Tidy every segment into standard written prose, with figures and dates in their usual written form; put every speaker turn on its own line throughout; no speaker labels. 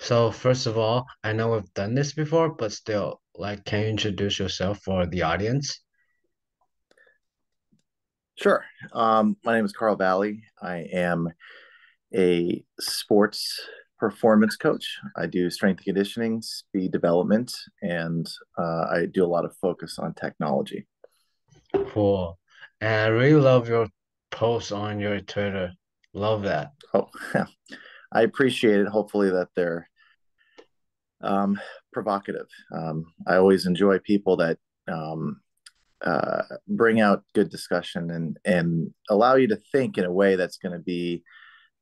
So first of all, I know we've done this before, but still, like, can you introduce yourself for the audience?
Sure. My name is Carl Valle. I am a sports performance coach. I do strength and conditioning, speed development, and I do a lot of focus on technology.
Cool. And I really love your posts on your Twitter. Love that.
Oh, I appreciate it. Hopefully that they're um, provocative. I always enjoy people that um, bring out good discussion and allow you to think in a way that's going to be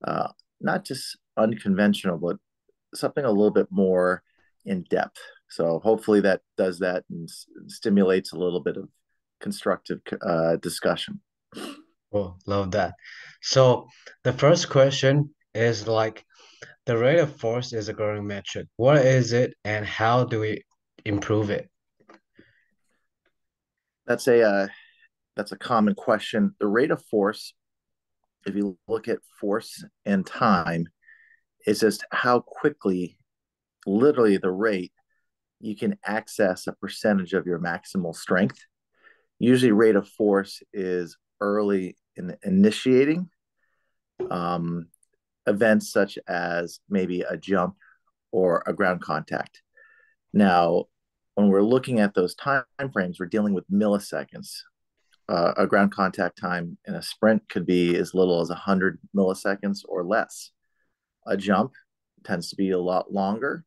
uh, not just unconventional, but something a little bit more in depth. So hopefully that does that and stimulates a little bit of constructive discussion.
Cool. Love that. So the first question is like the rate of force is a growing metric. What is it and how do we improve it?
That's a common question. The rate of force, if you look at force and time, is just how quickly, literally the rate, you can access a percentage of your maximal strength. Usually, rate of force is early in initiating um, events such as maybe a jump or a ground contact. Now, when we're looking at those time frames, we're dealing with milliseconds. A ground contact time in a sprint could be as little as 100 milliseconds or less. A jump tends to be a lot longer,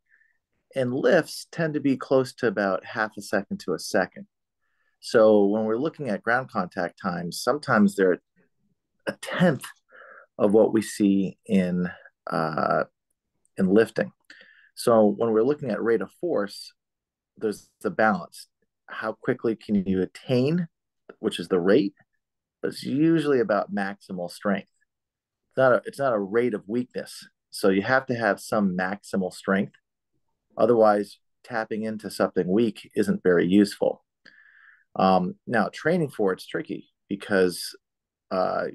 and lifts tend to be close to about half a second to a second. So when we're looking at ground contact times, sometimes they're a tenth of what we see uh, in lifting. So when we're looking at rate of force, there's the balance. How quickly can you attain, which is the rate, but it's usually about maximal strength. It's not a rate of weakness. So you have to have some maximal strength. Otherwise, tapping into something weak isn't very useful. Now, training for it's tricky because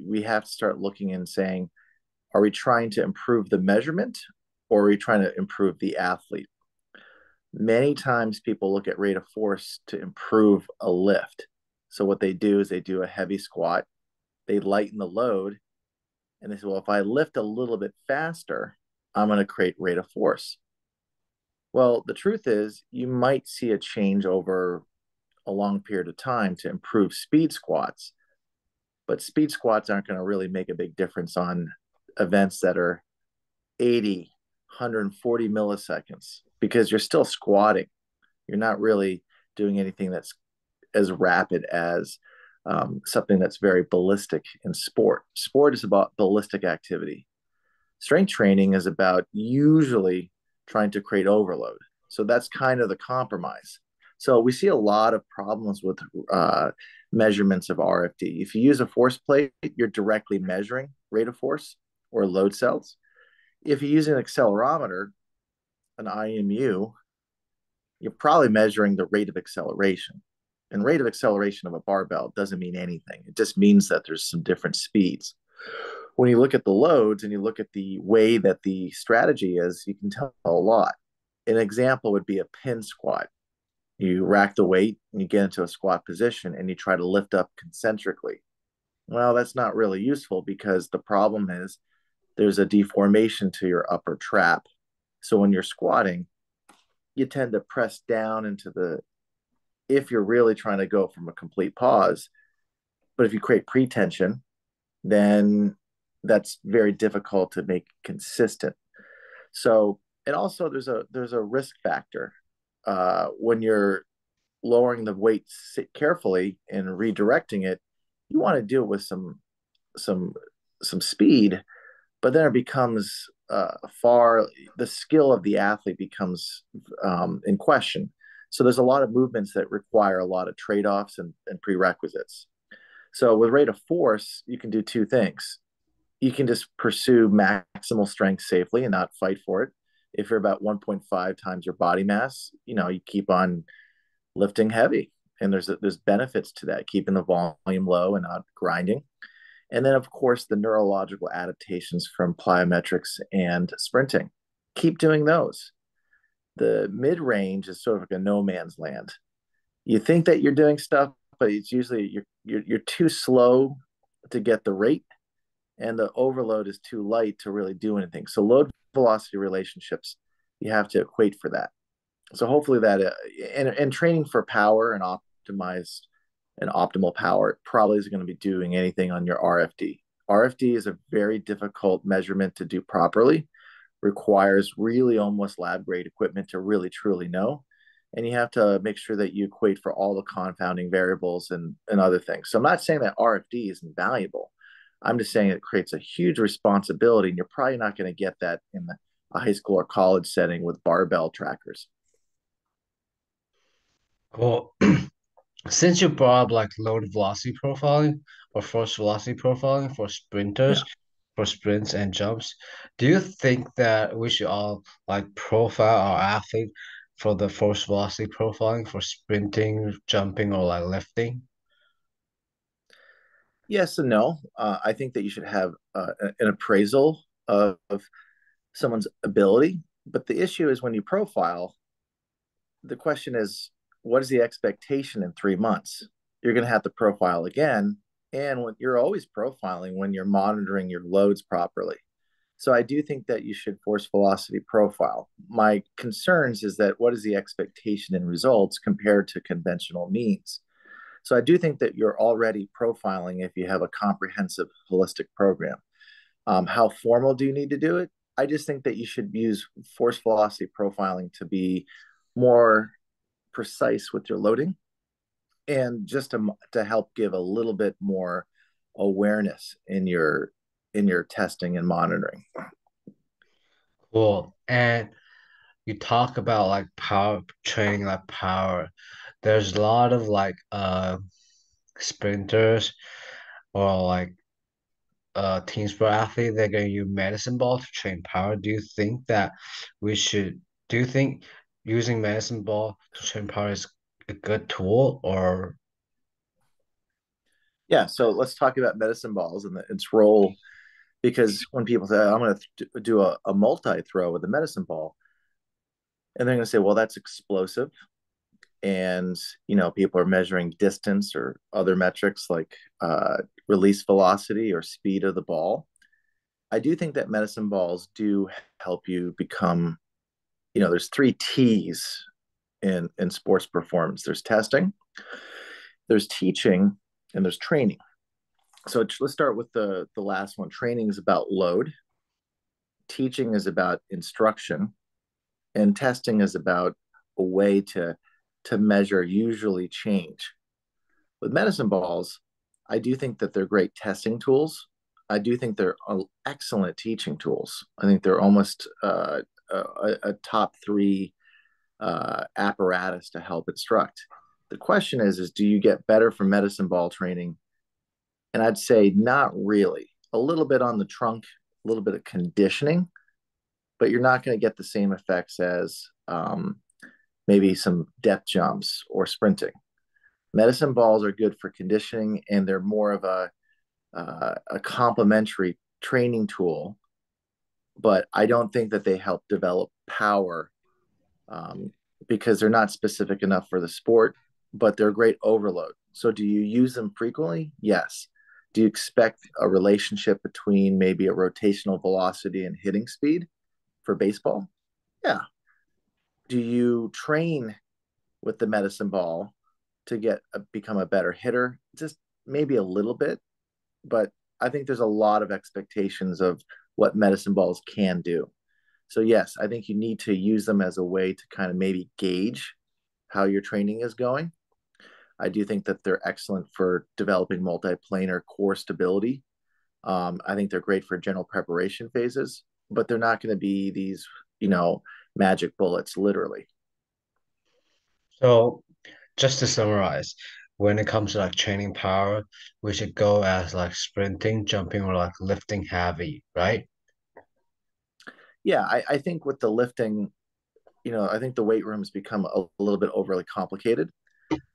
we have to start looking and saying, are we trying to improve the measurement or are we trying to improve the athlete? Many times people look at rate of force to improve a lift. So what they do is they do a heavy squat, they lighten the load, and they say, well, if I lift a little bit faster, I'm going to create rate of force. Well, the truth is, you might see a change over a long period of time to improve speed squats, but speed squats aren't going to really make a big difference on events that are 80, 140 milliseconds because you're still squatting. You're not really doing anything that's as rapid as something that's very ballistic in sport. Sport is about ballistic activity. Strength training is about usually trying to create overload. So that's kind of the compromise. So we see a lot of problems with measurements of RFD. If you use a force plate, you're directly measuring rate of force or load cells. If you use an accelerometer, an IMU, you're probably measuring the rate of acceleration. And rate of acceleration of a barbell doesn't mean anything. It just means that there's some different speeds. When you look at the loads and you look at the way that the strategy is, you can tell a lot. An example would be a pin squat. You rack the weight and you get into a squat position and you try to lift up concentrically. Well, that's not really useful because the problem is there's a deformation to your upper trap. So when you're squatting, you tend to press down into if you're really trying to go from a complete pause. But if you create pretension, then that's very difficult to make consistent. So, and also there's a risk factor when you're lowering the weight carefully and redirecting it. You want to do it with some some speed, but then it becomes far the skill of the athlete becomes in question. So there's a lot of movements that require a lot of trade-offs and prerequisites. So with rate of force, you can do two things. You can just pursue maximal strength safely and not fight for it. If you're about 1.5 times your body mass, you keep on lifting heavy, and there's benefits to that, keeping the volume low and not grinding. And then, of course, the neurological adaptations from plyometrics and sprinting keep doing those. The mid range is sort of like a no man's land. You think that you're doing stuff, but it's usually you're too slow to get the rate, and the overload is too light to really do anything. So load velocity relationships, you have to equate for that. So hopefully that and training for power and optimized and optimal power probably isn't going to be doing anything on your RFD. RFD is a very difficult measurement to do properly, requires really almost lab grade equipment to really truly know. And you have to make sure that you equate for all the confounding variables and other things. So I'm not saying that RFD isn't valuable. I'm just saying it creates a huge responsibility, and you're probably not going to get that in a high school or college setting with barbell trackers.
Well, since you brought up like load velocity profiling or force velocity profiling for
Yeah.
sprinters, for sprints and jumps, do you think that we should all like profile our athlete for the force velocity profiling for sprinting, jumping, or like lifting?
Yes and no. I think that you should have an appraisal of someone's ability. But the issue is when you profile, the question is, what is the expectation in 3 months? You're going to have to profile again. And you're always profiling when you're monitoring your loads properly. So I do think that you should force velocity profile. My concerns is that what is the expectation in results compared to conventional means? So I do think that you're already profiling if you have a comprehensive holistic program. How formal do you need to do it? I just think that you should use force velocity profiling to be more precise with your loading, and just to help give a little bit more awareness in your testing and monitoring.
Cool. And you talk about like power training, like power. There's a lot of like sprinters or like team sport athlete, they're going to use medicine ball to train power. Do you think that we should, do you think using medicine ball to train power is a good tool or
Yeah, so let's talk about medicine balls and its role, because when people say, I'm going to do a multi throw with a medicine ball, and they're going to say, well, that's explosive. And, people are measuring distance or other metrics like release velocity or speed of the ball. I do think that medicine balls do help you become, there's three T's in sports performance. There's testing, there's teaching, and there's training. So let's start with the last one. Training is about load, teaching is about instruction, and testing is about a way to measure usually change. With medicine balls, I do think that they're great testing tools. I do think they're excellent teaching tools. I think they're almost a top three apparatus to help instruct. The question is do you get better from medicine ball training? And I'd say not really. A little bit on the trunk, a little bit of conditioning, but you're not going to get the same effects as maybe some depth jumps or sprinting. Medicine balls are good for conditioning, and they're more of a complementary training tool. But I don't think that they help develop power, because they're not specific enough for the sport, but they're great overload. So do you use them frequently? Yes. Do you expect a relationship between maybe a rotational velocity and hitting speed for baseball? Yeah. Do you train with the medicine ball to become a better hitter? Just maybe a little bit, but I think there's a lot of expectations of what medicine balls can do. So yes, I think you need to use them as a way to kind of maybe gauge how your training is going. I do think that they're excellent for developing multiplanar core stability. I think they're great for general preparation phases, but they're not going to be these, magic bullets, literally.
so just to summarize, when it comes to like training power, we should go as like sprinting, jumping, or like lifting heavy, right?
Yeah, I think with the lifting, I think the weight room has become a little bit overly complicated.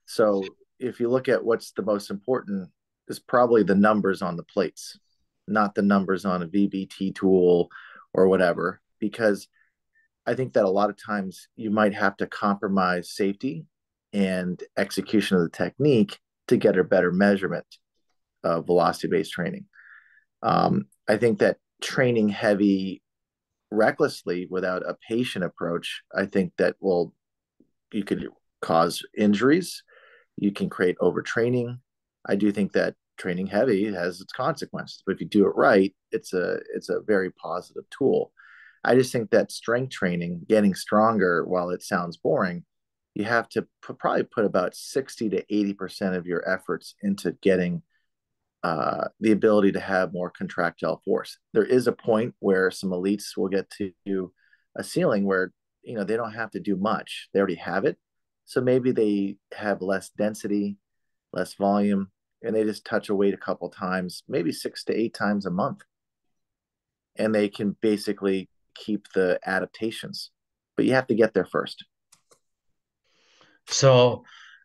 So if you look at what's the most important, is probably the numbers on the plates, not the numbers on a VBT tool or whatever, because I think that a lot of times you might have to compromise safety and execution of the technique to get a better measurement of velocity-based training. I think that training heavy recklessly without a patient approach, I think that you could cause injuries. You can create overtraining. I do think that training heavy has its consequences, but if you do it right, it's a very positive tool. I just think that strength training, getting stronger, while it sounds boring, you have to probably put about 60 to 80% of your efforts into getting the ability to have more contractile force. There is a point where some elites will get to a ceiling where they don't have to do much; they already have it. So maybe they have less density, less volume, and they just touch a weight a couple times, maybe 6 to 8 times a month, and they can basically keep the adaptations. But you have to get there first.
So,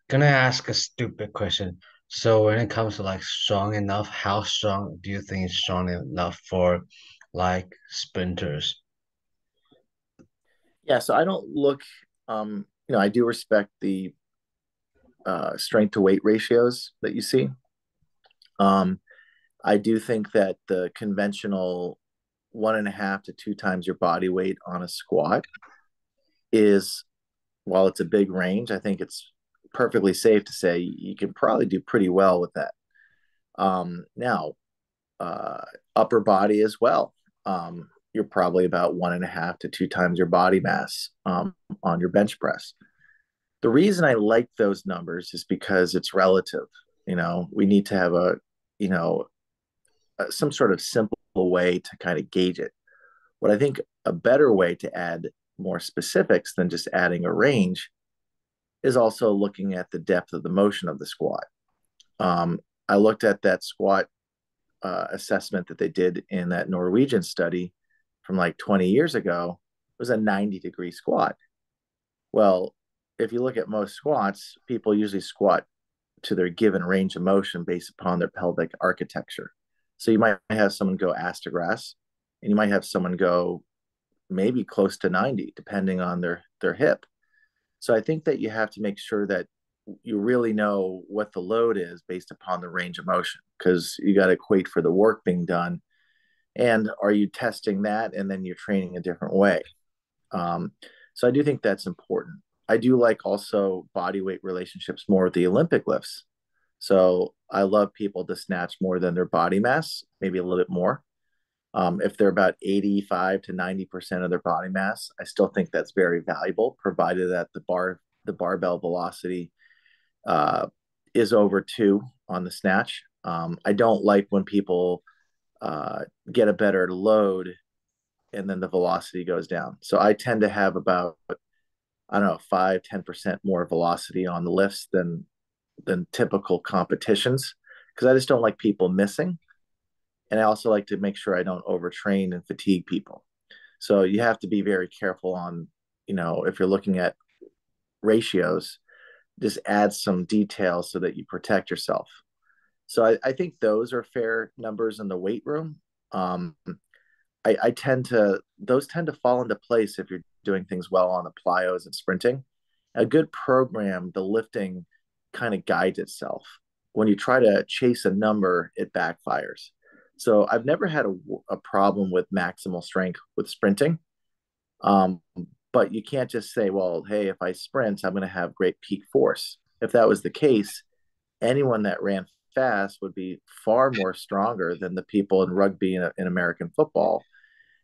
gonna ask a stupid question. So, when it comes to like strong enough, how strong do you think is strong enough for like sprinters?
Yeah, so I don't look. I do respect the strength to weight ratios that you see. Um, I do think that the conventional 1.5 to 2 times your body weight on a squat is, while it's a big range, I think it's perfectly safe to say you can probably do pretty well with that. Now, upper body as well. You're probably about 1.5 to 2 times your body mass on your bench press. The reason I like those numbers is because it's relative. We need to have some sort of simple way to kind of gauge it. What I think a better way to add more specifics than just adding a range is also looking at the depth of the motion of the squat. I looked at that squat assessment that they did in that Norwegian study from like 20 years ago. It was a 90-degree squat. Well, if you look at most squats, people usually squat to their given range of motion based upon their pelvic architecture. So you might have someone go ass to grass, and you might have someone go maybe close to 90, depending on their hip. So I think that you have to make sure that you really know what the load is based upon the range of motion, because you got to equate for the work being done. And are you testing that and then you're training a different way? So I do think that's important. I do like also body weight relationships more with the Olympic lifts. So I love people to snatch more than their body mass, maybe a little bit more. If they're about 85 to 90% of their body mass, I still think that's very valuable, provided that the barbell velocity uh, is over 2 on the snatch. I don't like when people get a better load and then the velocity goes down. So I tend to have about, I don't know, 5-10% more velocity on the lifts than typical competitions, because I just don't like people missing. And I also like to make sure I don't overtrain and fatigue people. So you have to be very careful on, if you're looking at ratios, just add some details so that you protect yourself. So I think those are fair numbers in the weight room. Those tend to fall into place if you're doing things well on the plyos and sprinting. A good program, the lifting kind of guides itself. When you try to chase a number, it backfires. So I've never had a problem with maximal strength with sprinting. Um, but you can't just say, well, hey, if I sprint, I'm going to have great peak force. If that was the case, anyone that ran fast would be far more stronger than the people in rugby and in American football,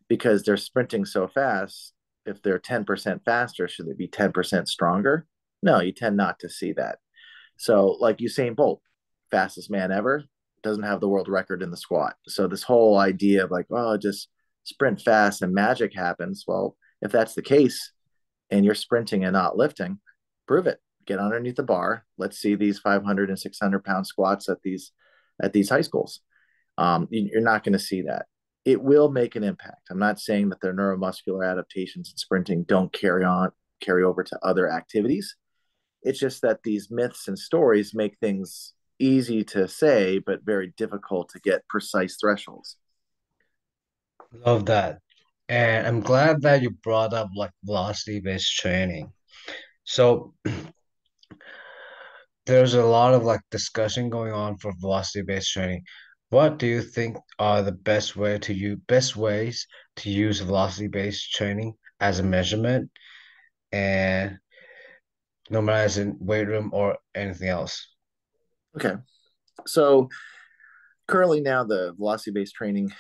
because they're sprinting so fast. If they're 10% faster, should they be 10% stronger? No, you tend not to see that. So, like Usain Bolt, fastest man ever, doesn't have the world record in the squat. So, this whole idea of like, oh, just sprint fast and magic happens. Well, if that's the case and you're sprinting and not lifting, prove it. Get underneath the bar. Let's see these 500 and 600-pound squats at these high schools. You're not going to see that. It will make an impact. I'm not saying that their neuromuscular adaptations in sprinting don't carry over to other activities. It's just that these myths and stories make things easy to say, but very difficult to get precise thresholds.
Love that. And I'm glad that you brought up like velocity-based training. So there's a lot of like discussion going on for velocity-based training. What do you think are the best ways to use velocity-based training as a measurement and no matter as in weight room or anything else?
Okay. So currently now the velocity-based training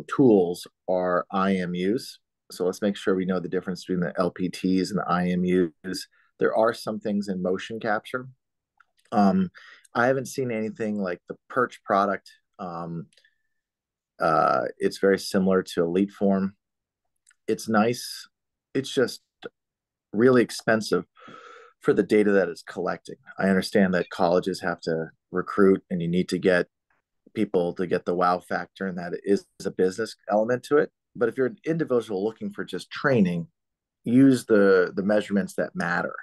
tools are IMUs. So let's make sure we know the difference between the LPTs and the IMUs. There are some things in motion capture. Um, I haven't seen anything like the Perch product. It's very similar to Elite Form. It's nice. It's just really expensive for the data that it's collecting. I understand that colleges have to recruit and you need to get people to get the wow factor, and that is a business element to it. But if you're an individual looking for just training, use the measurements that matter.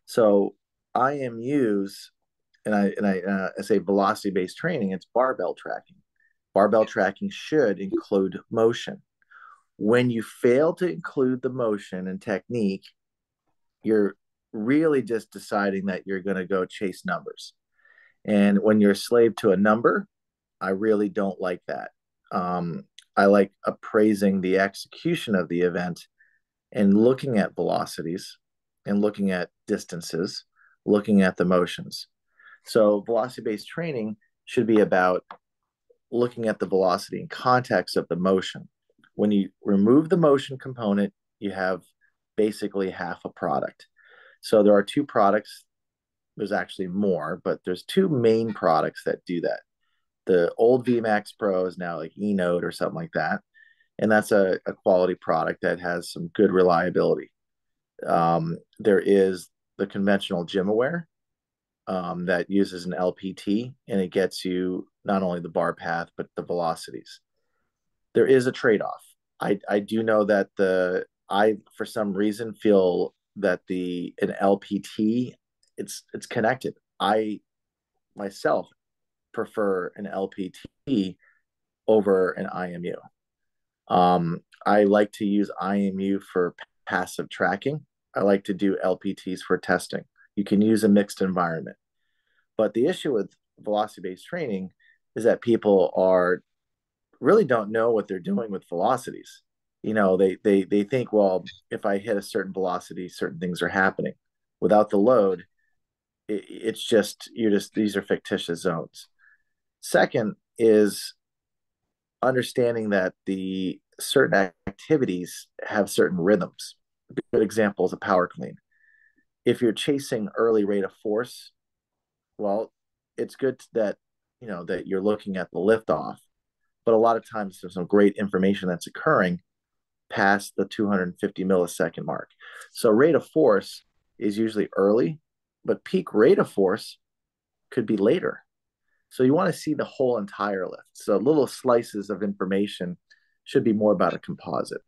So IMUs, I say velocity based training. It's barbell tracking. Barbell tracking should include motion. When you fail to include the motion and technique, you're really just deciding that you're going to go chase numbers. And when you're a slave to a number, I really don't like that. I like appraising the execution of the event and looking at velocities and looking at distances, looking at the motions. So, velocity based training should be about looking at the velocity in context of the motion. When you remove the motion component, you have basically half a product. So, there are two products. There's actually more, but there's two main products that do that. The old VMAX Pro is now like eNote or something like that. And that's a quality product that has some good reliability. There is the conventional GymAware that uses an LPT, and it gets you not only the bar path, but the velocities. There is a trade-off. I do know that I, for some reason, feel that an LPT, it's connected. I myself prefer an LPT over an IMU. I like to use IMU for passive tracking. I like to do LPTs for testing. You can use a mixed environment. But the issue with velocity-based training is that people are really don't know what they're doing with velocities. They think, well, if I hit a certain velocity, certain things are happening. Without the load, it's just these are fictitious zones. Second is understanding that the certain activities have certain rhythms. A good example is a power clean. If you're chasing early rate of force, well, it's good that that you're looking at the liftoff, but a lot of times there's some great information that's occurring past the 250 millisecond mark. So rate of force is usually early, but peak rate of force could be later. So you want to see the whole entire lift. So little slices of information should be more about a composite.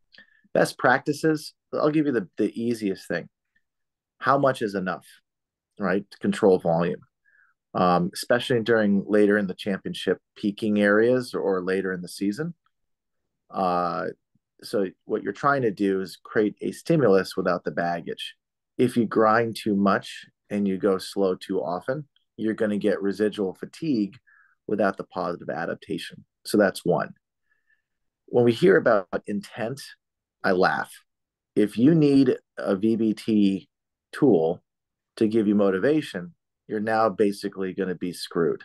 Best practices, I'll give you the easiest thing. How much is enough, right? To control volume, especially during later in the championship peaking areas or later in the season. So what you're trying to do is create a stimulus without the baggage. If you grind too much and you go slow too often, you're going to get residual fatigue without the positive adaptation. So that's one. When we hear about intent, I laugh. If you need a VBT tool to give you motivation, you're now basically going to be screwed.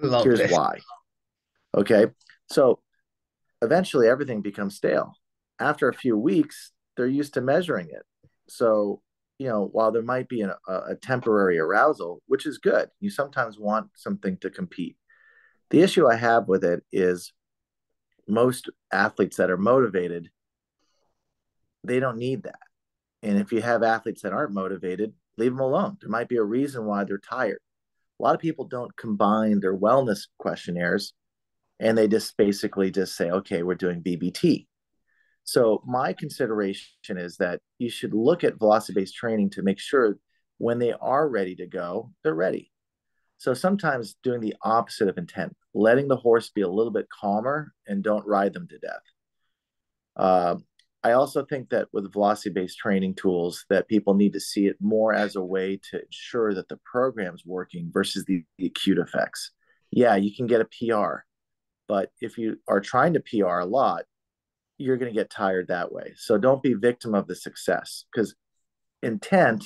I love
Here's
this.
why. Okay. So eventually everything becomes stale. After a few weeks, they're used to measuring it. So, while there might be a temporary arousal, which is good, you sometimes want something to compete. The issue I have with it is most athletes that are motivated, they don't need that. And if you have athletes that aren't motivated, leave them alone. There might be a reason why they're tired. A lot of people don't combine their wellness questionnaires and they just basically just say, okay, we're doing VBT. So my consideration is that you should look at velocity-based training to make sure when they are ready to go, they're ready. So sometimes doing the opposite of intent, letting the horse be a little bit calmer and don't ride them to death. Uh, I also think that with velocity-based training tools, that people need to see it more as a way to ensure that the program's working versus the acute effects. Yeah, you can get a PR, but if you are trying to PR a lot, you're going to get tired that way. So don't be victim of the success, because intent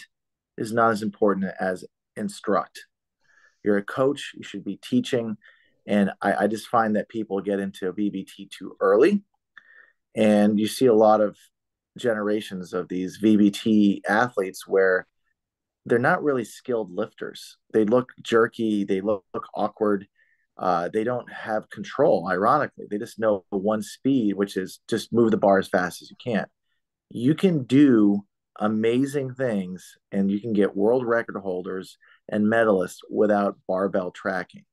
is not as important as instruct. You're a coach, you should be teaching. And I just find that people get into VBT too early. And you see a lot of generations of these VBT athletes where they're not really skilled lifters. They look jerky, they look awkward. They don't have control, ironically. They just know one speed, which is just move the bar as fast as you can. You can do amazing things and you can get world record holders and medalists without barbell tracking.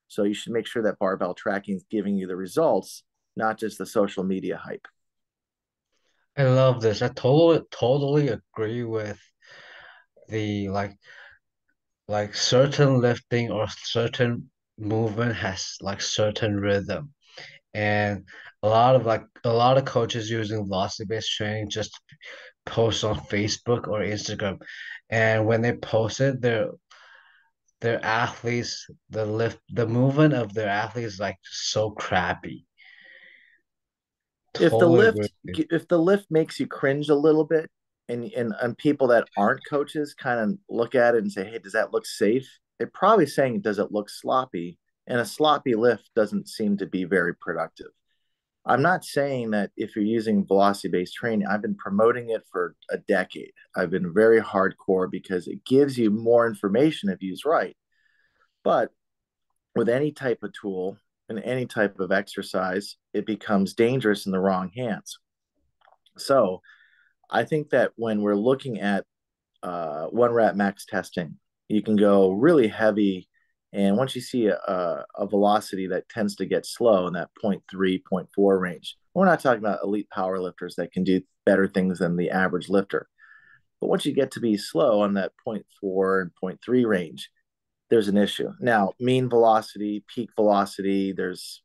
So you should make sure that barbell tracking is giving you the results, not just the social media hype.
I love this. I totally agree with the like certain lifting or certain movement has like certain rhythm. And a lot of coaches using velocity-based training just post on Facebook or Instagram. And when they post it, their athletes, the movement of their athletes is like so crappy.
if the
Totally agree
lift
with you.
if the lift makes you cringe a little bit, and people that aren't coaches kind of look at it and say, hey, does that look safe? They're probably saying, does it look sloppy? And a sloppy lift doesn't seem to be very productive. I'm not saying that if you're using velocity based training, I've been promoting it for a decade. I've been very hardcore because it gives you more information if used right. But with any type of tool and any type of exercise, it becomes dangerous in the wrong hands. So I think that when we're looking at one rep max testing, you can go really heavy. And once you see a velocity that tends to get slow in that 0.3, 0.4 range, we're not talking about elite power lifters that can do better things than the average lifter. But once you get to be slow on that 0.4 and 0.3 range, there's an issue. Now, mean velocity, peak velocity, there's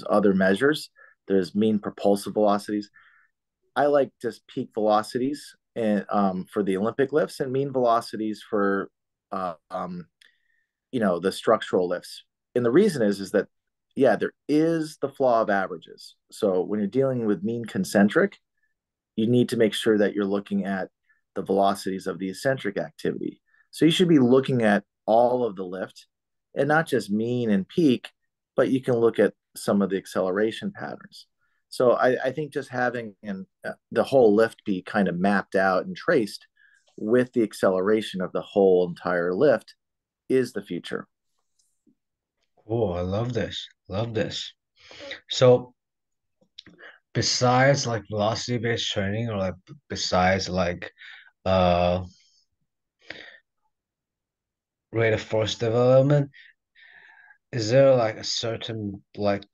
other measures. There's mean propulsive velocities. I like just peak velocities and for the Olympic lifts and mean velocities for uh, um, the structural lifts. And the reason is that yeah, there is the flaw of averages. So when you're dealing with mean concentric, you need to make sure that you're looking at the velocities of the eccentric activity. So you should be looking at all of the lift and not just mean and peak, but you can look at some of the acceleration patterns. So I think just having the whole lift be kind of mapped out and traced with the acceleration of the whole entire lift is the future.
Oh, I love this. Love this. So besides like velocity-based training or like besides like uh rate of force development, is there like a certain like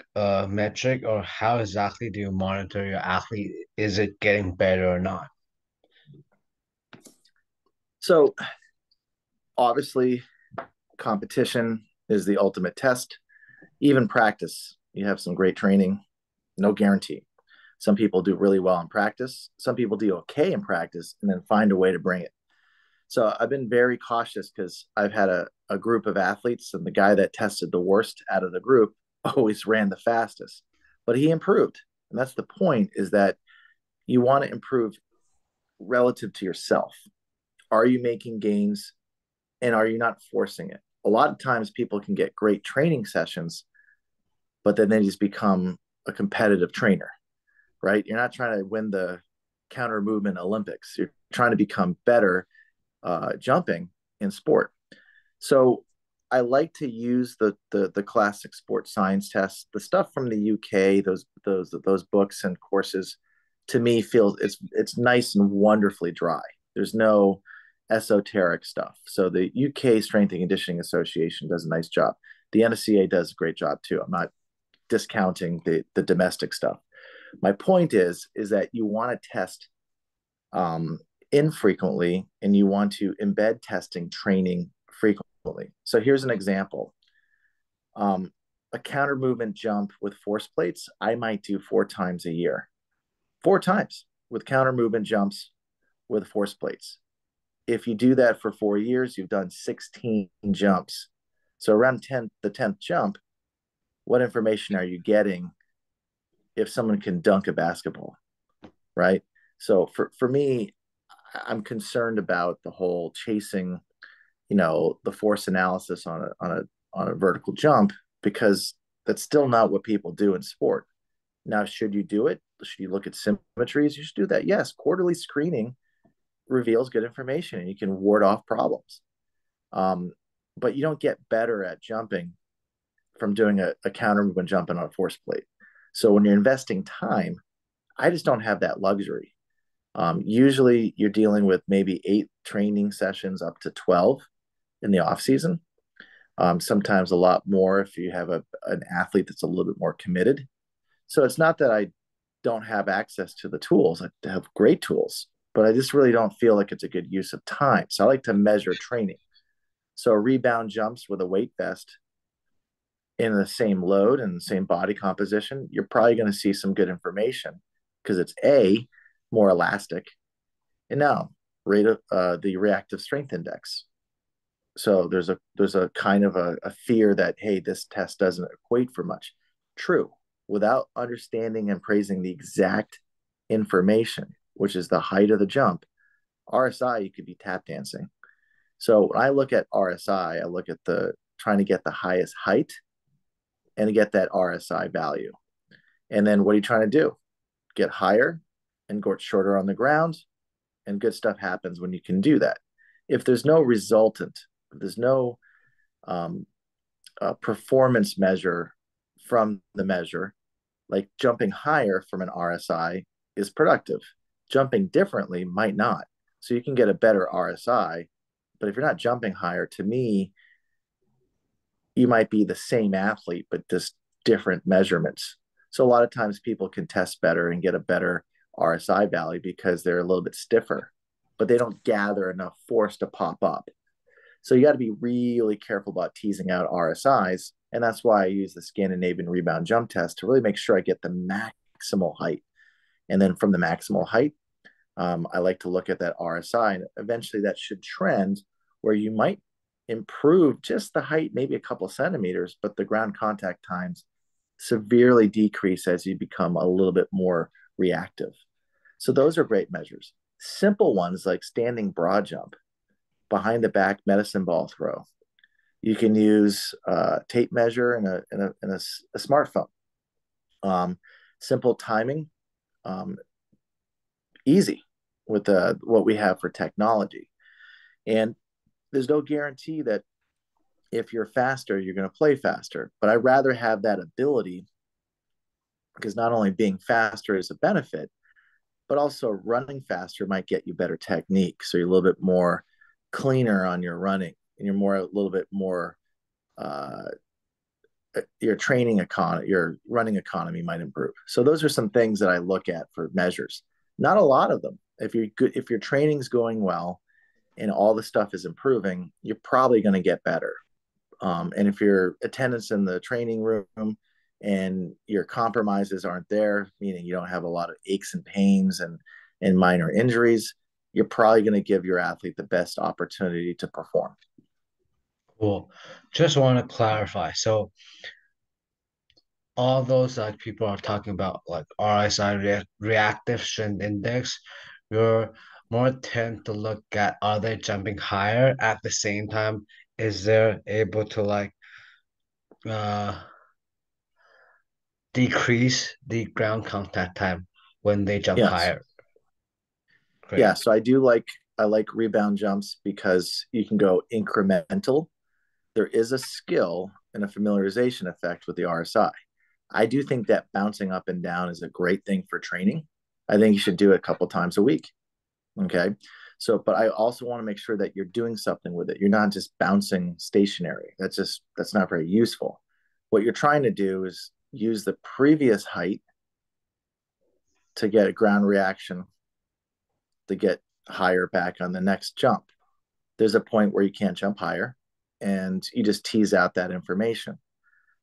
metric or how exactly do you monitor your athlete? Is it getting better or not?
So obviously, competition is the ultimate test. Even practice, you have some great training, no guarantee. Some people do really well in practice. Some people do okay in practice and then find a way to bring it. So I've been very cautious because I've had a group of athletes, and the guy that tested the worst out of the group always ran the fastest, but he improved. And that's the point, is that you want to improve relative to yourself. Are you making gains and are you not forcing it? A lot of times people can get great training sessions, but then they just become a competitive trainer, right? You're not trying to win the counter movement Olympics. You're trying to become better jumping in sport. So I like to use the classic sports science tests, the stuff from the UK, those books and courses. To me, feels it's nice and wonderfully dry. There's no esoteric stuff. So the UK Strength and Conditioning Association does a nice job. The NSCA does a great job too. I'm not discounting the domestic stuff. My point is that you want to test um, infrequently, and you want to embed testing training frequently. So here's an example. A counter movement jump with force plates, I might do 4 times a year. 4 times with counter movement jumps with force plates. If you do that for 4 years, you've done 16 jumps. So around the 10th jump, what information are you getting if someone can dunk a basketball, right? So for me, I'm concerned about the whole chasing, the force analysis on a vertical jump, because that's still not what people do in sport. Now, should you do it? Should you look at symmetries? You should do that. Yes, quarterly screening reveals good information and you can ward off problems. But you don't get better at jumping from doing a counter movement jumping on a force plate. So when you're investing time, I just don't have that luxury. Usually you're dealing with maybe 8 training sessions up to 12 in the off season. Sometimes a lot more if you have an athlete that's a little bit more committed. So it's not that I don't have access to the tools. I have great tools, but I just really don't feel like it's a good use of time. So I like to measure training. So rebound jumps with a weight vest in the same load and the same body composition, you're probably going to see some good information because it's more elastic, and now rate of the reactive strength index. So there's a kind of a fear that, hey, this test doesn't equate for much. True. Without understanding and praising the exact information, which is the height of the jump, RSI, you could be tap dancing. So when I look at RSI, I look at trying to get the highest height and to get that RSI value. And then what are you trying to do? Get higher and go shorter on the ground, and good stuff happens when you can do that. If there's no resultant, if there's no performance measure from the measure, like jumping higher from an RSI is productive. Jumping differently might not. So you can get a better RSI, but if you're not jumping higher, to me, you might be the same athlete, but just different measurements. So a lot of times people can test better and get a better RSI value because they're a little bit stiffer, but they don't gather enough force to pop up. So you got to be really careful about teasing out RSIs. And that's why I use the Scandinavian rebound jump test to really make sure I get the maximal height. And then from the maximal height, I like to look at that RSI, and eventually that should trend where you might improve just the height, maybe a couple of centimeters, but the ground contact times severely decrease as you become a little bit more reactive. So those are great measures. Simple ones like standing broad jump, behind the back medicine ball throw. You can use tape measure in a smartphone. Simple timing, easy with what we have for technology. And there's no guarantee that if you're faster, you're going to play faster. But I'd rather have that ability, because not only being faster is a benefit, but also running faster might get you better technique. So you're a little bit more cleaner on your running, and you're a little bit more, your running economy might improve. So those are some things that I look at for measures. Not a lot of them. If your training's going well and all the stuff is improving, you're probably going to get better. And if your attendance in the training room and your compromises aren't there, meaning you don't have a lot of aches and pains and minor injuries, you're probably going to give your athlete the best opportunity to perform.
Cool. Just want to clarify. So all those like people are talking about like RSI reactive strength index, you're more tend to look at, are they jumping higher at the same time? Is they able to like uh decrease the ground contact time when they jump
Yes.
higher?
Yeah.
Great.
So I like rebound jumps because you can go incremental. There is a skill and a familiarization effect with the RSI. I do think that bouncing up and down is a great thing for training. I think you should do it a couple times a week. Okay. So, but I also want to make sure that you're doing something with it. You're not just bouncing stationary. That's not very useful. What you're trying to do is use the previous height to get a ground reaction to get higher back on the next jump. There's a point where you can't jump higher, and you just tease out that information.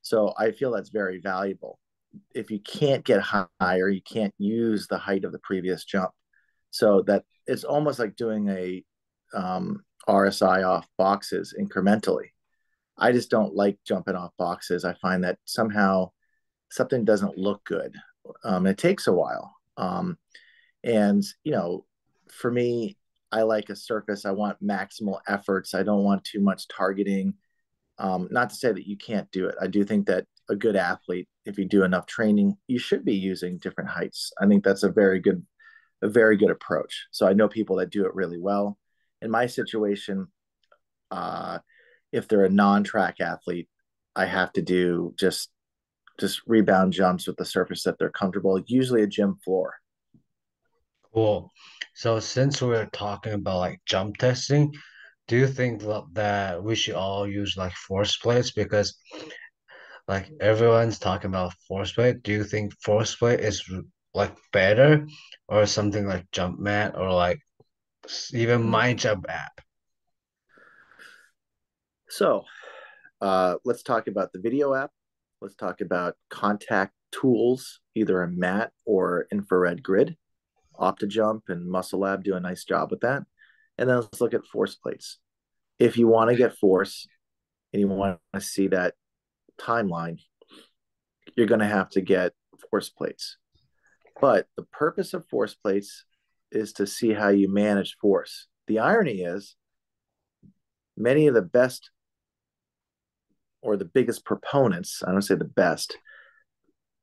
So I feel that's very valuable. if you can't get higher, you can't use the height of the previous jump. So that it's almost like doing a RSI off boxes incrementally. I just don't like jumping off boxes. I find that somehow something doesn't look good. It takes a while. And, for me, I like a surface. I want maximal efforts. I don't want too much targeting. Not to say that you can't do it. I do think that a good athlete, if you do enough training, you should be using different heights. I think that's a very good approach. So I know people that do it really well. In my situation, if they're a non-track athlete, I have to do just rebound jumps with the surface that they're comfortable, usually a gym floor.
Cool. So since we're talking about like jump testing, do you think that we should all use like force plates? Because like everyone's talking about force plate. Do you think force plate is like better or something like jump mat or like even
Mm.
my jump app?
So let's talk about the video app. Let's talk about contact tools, either a mat or infrared grid. OptiJump and Muscle Lab do a nice job with that. And then let's look at force plates. If you want to get force and you want to see that timeline, you're going to have to get force plates. But the purpose of force plates is to see how you manage force. The irony is, many of the best or the biggest proponents, I don't say the best,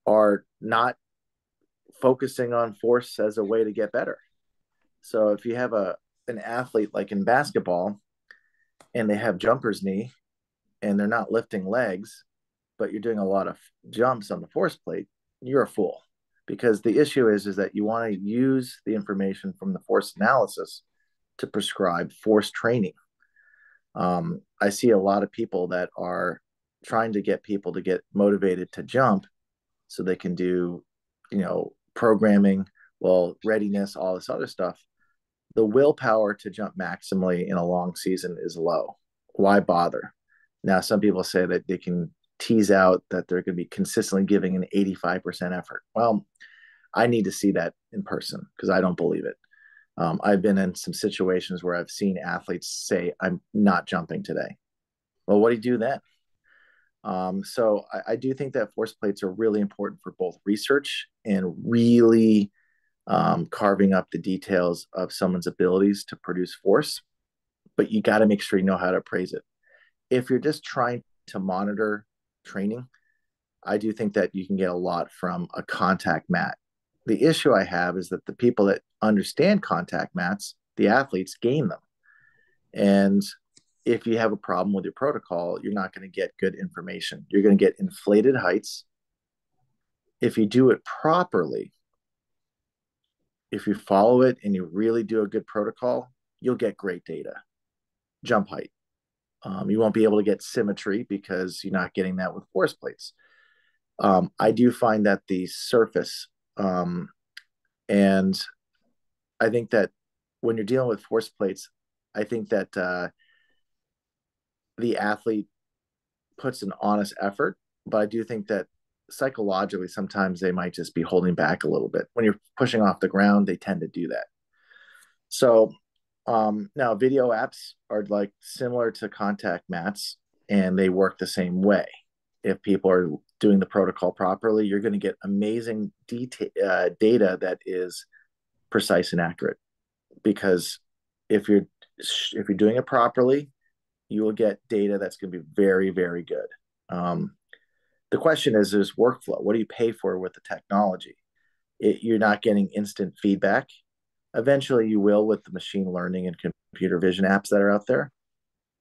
are not focusing on force as a way to get better. So if you have an athlete like in basketball and they have jumper's knee and they're not lifting legs, but you're doing a lot of jumps on the force plate, you're a fool. Because the issue is that you want to use the information from the force analysis to prescribe force training. I see a lot of people that are trying to get people to get motivated to jump so they can do, programming, readiness, all this other stuff. The willpower to jump maximally in a long season is low. Why bother? Now, some people say that they can tease out that they're going to be consistently giving an 85% effort. Well, I need to see that in person because I don't believe it. I've been in some situations where I've seen athletes say, I'm not jumping today. Well, what do you do then? So I do think that force plates are really important for both research and really carving up the details of someone's abilities to produce force. But you got to make sure you know how to appraise it. If you're just trying to monitor training, I do think that you can get a lot from a contact mat. The issue I have is that the people that understand contact mats, the athletes, game them. And if you have a problem with your protocol, you're not going to get good information. You're going to get inflated heights. If you do it properly, if you follow it and you really do a good protocol, you'll get great data. Jump height. You won't be able to get symmetry because you're not getting that with force plates. I do find that the surface, and I think that when you're dealing with force plates, I think that the athlete puts an honest effort, but I do think that psychologically sometimes they might just be holding back a little bit. When you're pushing off the ground, they tend to do that. So now video apps are like similar to contact mats and they work the same way. If people are doing the protocol properly, you're going to get amazing data that is precise and accurate. Because if you're doing it properly, you will get data that's going to be very, very good. The question is workflow. What do you pay for with the technology? You're not getting instant feedback. Eventually, you will with the machine learning and computer vision apps that are out there.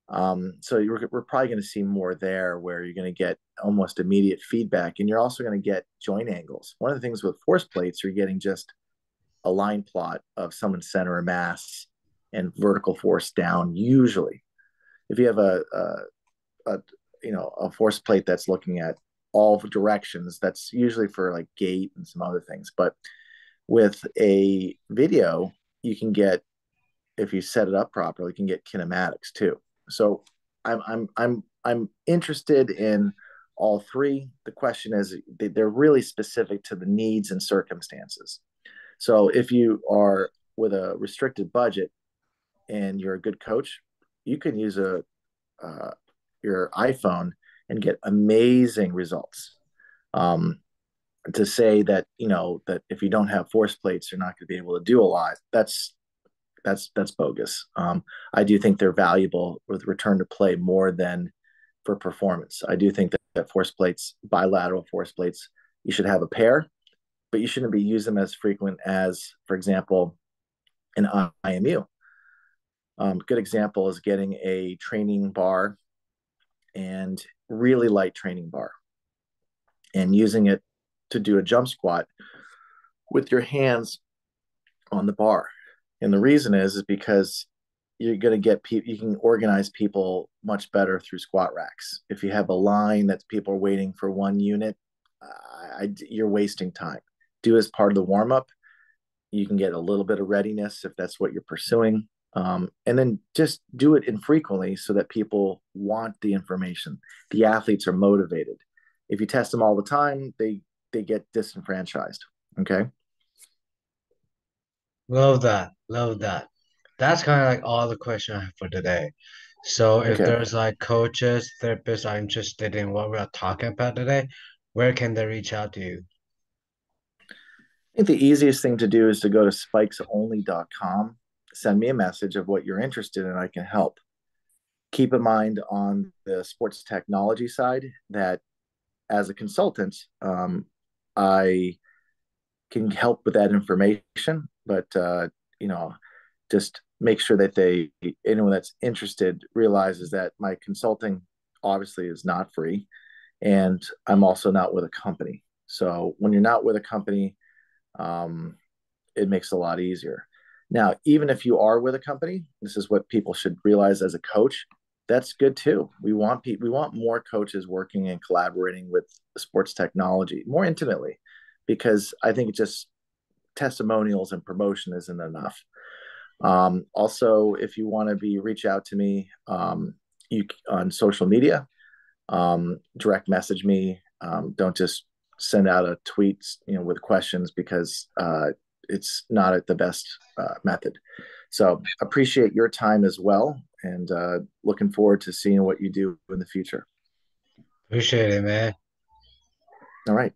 So we're probably going to see more there where you're going to get almost immediate feedback, and you're also going to get joint angles. One of the things with force plates, you're getting just a line plot of someone's center of mass and vertical force down. Usually, if you have a force plate that's looking at all directions, that's usually for like gait and some other things. But with a video, you can get, if you set it up properly, you can get kinematics too. So I'm interested in all three. The question is, they're really specific to the needs and circumstances. So if you are with a restricted budget and you're a good coach, you can use your iPhone and get amazing results. To say that, that if you don't have force plates, you're not going to be able to do a lot, that's bogus. I do think they're valuable with return to play more than for performance. I do think that force plates, bilateral force plates, you should have a pair, but you shouldn't be using them as frequent as, for example, an IMU. Good example is getting a training bar and really light training bar and using it to do a jump squat with your hands on the bar. And the reason is because you're going to get people, you can organize people much better through squat racks. If you have a line that people are waiting for one unit, you're wasting time. Do as part of the warm up. You can get a little bit of readiness if that's what you're pursuing. And then just do it infrequently so that people want the information. The athletes are motivated. If you test them all the time, they get disenfranchised. Okay.
Love that. Love that. That's kind of like all the questions I have for today. So if
Okay.
there's like coaches, therapists are interested in what we're talking about today, where can they reach out to you?
I think the easiest thing to do is to go to spikesonly.com, send me a message of what you're interested in, I can help. Keep in mind on the sports technology side that as a consultant, I can help with that information, but just make sure that anyone that's interested realizes that my consulting obviously is not free, and I'm also not with a company. So when you're not with a company, it makes it a lot easier. Now, even if you are with a company, this is what people should realize as a coach. That's good too. We want more coaches working and collaborating with sports technology more intimately, because I think it just testimonials and promotion isn't enough. Also, if you want to reach out to me you on social media, direct message me. Don't just send out a tweet, with questions, because it's not the best method. So appreciate your time as well, and looking forward to seeing what you do in the future.
Appreciate it, man.
All right.